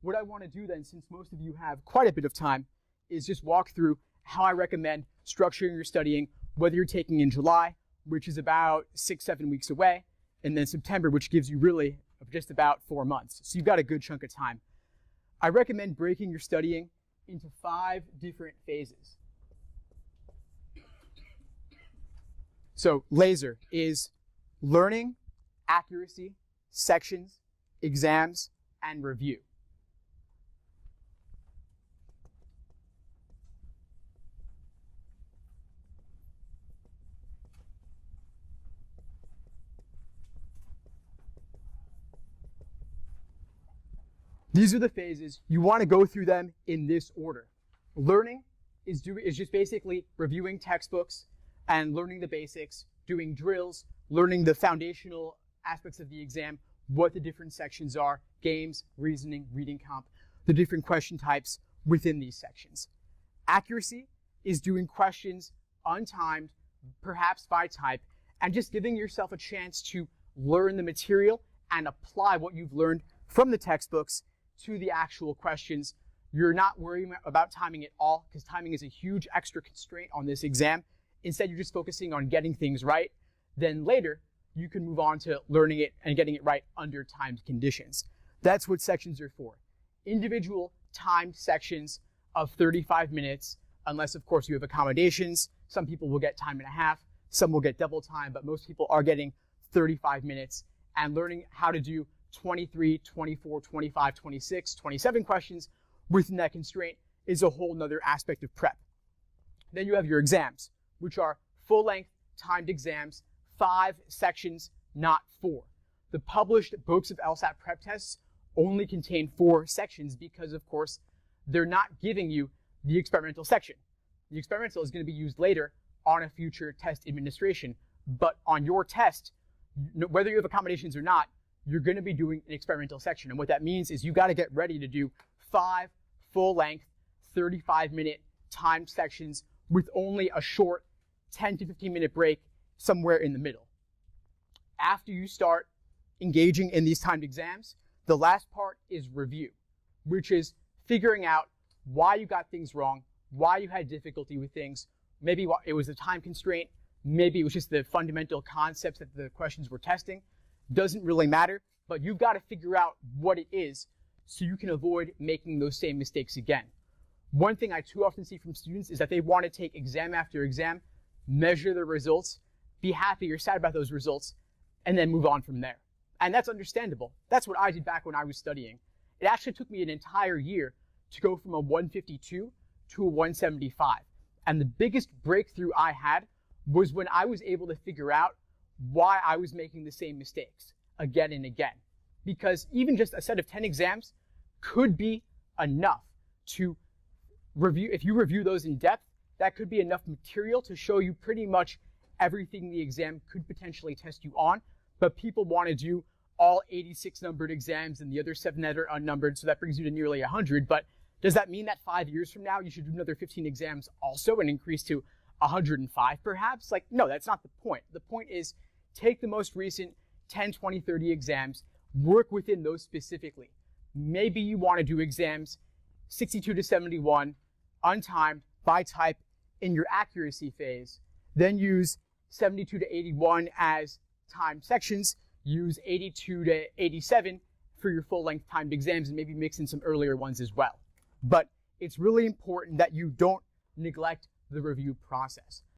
what I want to do then, since most of you have quite a bit of time, is just walk through how I recommend structuring your studying, whether you're taking in July, which is about 6-7 weeks away, and then September, which gives you really just about 4 months. So you've got a good chunk of time. I recommend breaking your studying into 5 different phases. So LASER is learning, accuracy, sections, exams, and review. These are the phases. You want to go through them in this order. Learning is just basically reviewing textbooks and learning the basics, doing drills, learning the foundational aspects of the exam, what the different sections are, games, reasoning, reading comp, the different question types within these sections. Accuracy is doing questions untimed, perhaps by type, and just giving yourself a chance to learn the material and apply what you've learned from the textbooks to the actual questions. You're not worrying about timing at all, because timing is a huge extra constraint on this exam. Instead, you're just focusing on getting things right. Then later, you can move on to learning it and getting it right under timed conditions. That's what sections are for. Individual timed sections of 35 minutes, unless, of course, you have accommodations. Some people will get time and a half. Some will get double time, but most people are getting 35 minutes. And learning how to do 23, 24, 25, 26, 27 questions within that constraint is a whole nother aspect of prep. Then you have your exams, which are full-length timed exams, 5 sections, not 4. The published books of LSAT prep tests only contain 4 sections because, of course, they're not giving you the experimental section. The experimental is going to be used later on a future test administration, but on your test, whether you have accommodations or not, you're going to be doing an experimental section. And what that means is you got to get ready to do 5 full-length, 35-minute timed sections with only a short 10 to 15-minute break somewhere in the middle. After you start engaging in these timed exams, the last part is review, which is figuring out why you got things wrong, why you had difficulty with things. Maybe it was a time constraint, maybe it was just the fundamental concepts that the questions were testing. Doesn't really matter, but you've got to figure out what it is so you can avoid making those same mistakes again. One thing I too often see from students is that they want to take exam after exam, measure the results, be happy or sad about those results, and then move on from there. And that's understandable. That's what I did back when I was studying. It actually took me an entire year to go from a 152 to a 175. And the biggest breakthrough I had was when I was able to figure out why I was making the same mistakes again and again. Because even just a set of 10 exams could be enough to review. If you review those in depth, that could be enough material to show you pretty much everything the exam could potentially test you on. But people want to do all 86 numbered exams and the other 7 that are unnumbered, so that brings you to nearly 100. But does that mean that 5 years from now you should do another 15 exams also and increase to 105 perhaps? Like, no, that's not the point. The point is take the most recent 10, 20, 30 exams, work within those specifically. Maybe you want to do exams 62 to 71, untimed, by type, in your accuracy phase. Then use 72 to 81 as timed sections. Use 82 to 87 for your full-length timed exams, and maybe mix in some earlier ones as well. But it's really important that you don't neglect the review process.